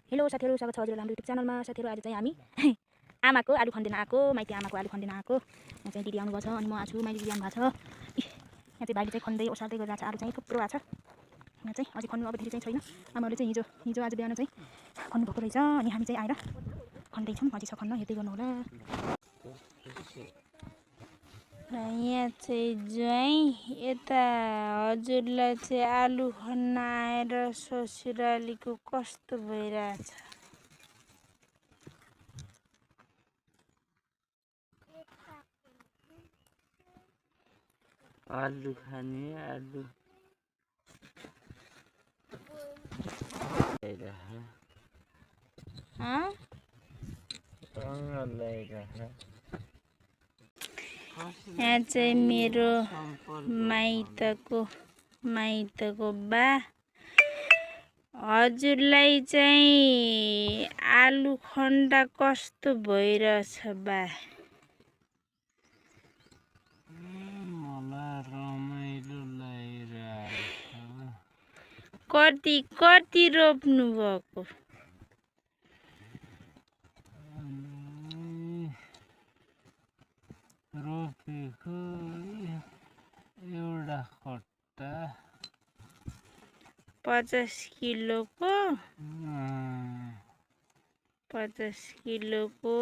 Hello साथीहरु, स्वागत छ हजुरहरुको हाम्रो युट्युब च्यानलमा। साथीहरु, आज चाहिँ हामी आमाको आलु खन्दिन आएको, माइती आमाको आलु खन्दिन आएको। यहाँ चाहिँ दिदी आउनु भएको छ अनि म आछु, माइती दिदी आउनु भएको छ। यहाँ चाहिँ भाइले चाहिँ खन्दै ओसार्दै गरिरहेको छ, आलु चाहिँ थुप्रो भएको छ। यहाँ चाहिँ अझै खन्नु अब धेरै चाहिँ छैन। आमाले चाहिँ हिजो आज बिहान चाहिँ खन्नु भएको रहेछ अनि हामी चाहिँ आएर खन्दै छौं। अझै छ खन्न, हेर्दै गर्नु होला। यहाँ चाहिँ ज्वाइँ यता हजुरलाई चाहिँ आलु खन्न आएर ससुरालीको कस्तो भइरहेछ? आलु खाने आलु यहाँ चाहिँ मेरो माइतको बा हजुरलाई चाहिँ आलु खन्दा कस्तो भइरहेछ बा? मलाई रमाइलो लागिरहेछ। कति रोप्नु भएको? रोपेको एउटा खट्टा 50 किलोको 50 किलोको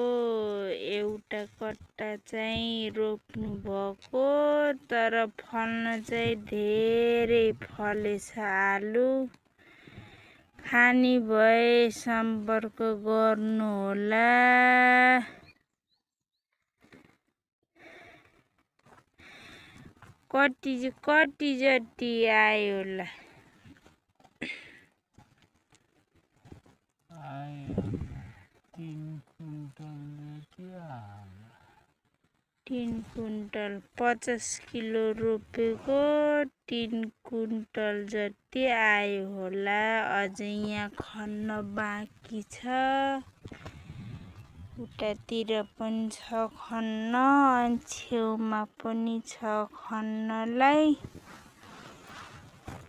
एउटा कट्टा चाहिँ रोप्नु भएको, तर फल्न चाहिँ धेरै फलेछ आलु। खानी भए सम्पर्क गर्नु होला। कति जति आयो होला? 3 कुन्टल 50 किलो रोपेको 3 कुन्टल जति आयो होला। अझै यहाँ खन्न बाँकी छ, उतातिर पनि छ खन्न, अनि छेउमा पनि छ खन्नलाई,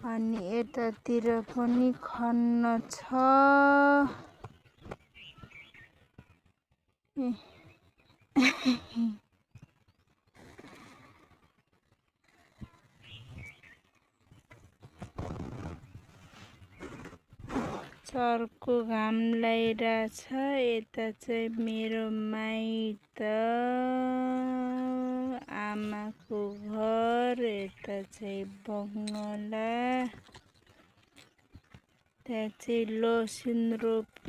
अनि यतातिर पनि खन्न छ। चर्को घाम लागिरहेछ। यता चाहिँ मेरो माइत आमाको घर, यता चाहिँ बङ्गला, त्यहाँ चाहिँ लसुन रोप